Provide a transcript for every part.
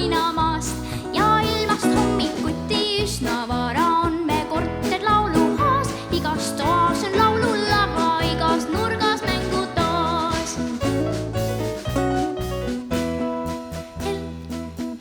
mainamaast ja ilmast hommikuti üsna vara on me korter lauluhaas. Igas toas on laululava, igas nurgas mängutoas.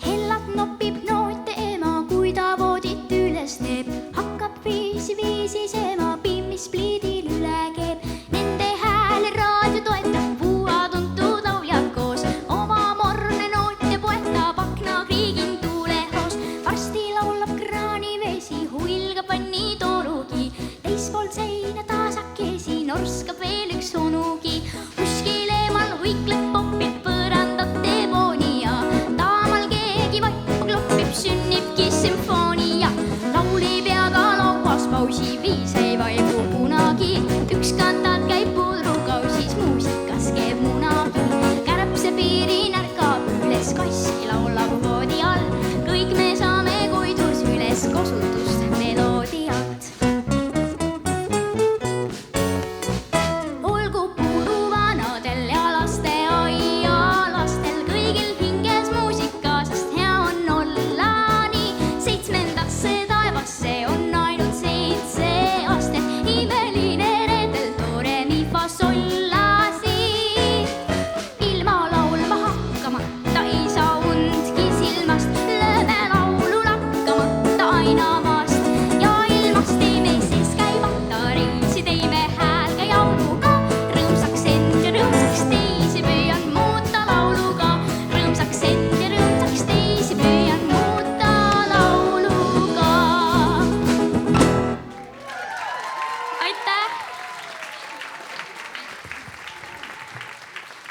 Hellat nopib noote ema, kui ta voodit üles teeb. Hakkab viisi sema, pimmis pliidil üle keeb. Nende hääle raadio toetab, puua tuntud lauljad koos. Oma morne noote poetab aknakriigin tuulehoos. Varsti laulab kraanivesi, huilgab vannitoorugi. Teispool seina taasakesi norskab veel üks onugi. Kuskil eemal huikleb popib põrandat teeboonia. Taamal keegi vaipub, kloppib, sünnibki sümfoonia. Laulib ja ka lauas pausib.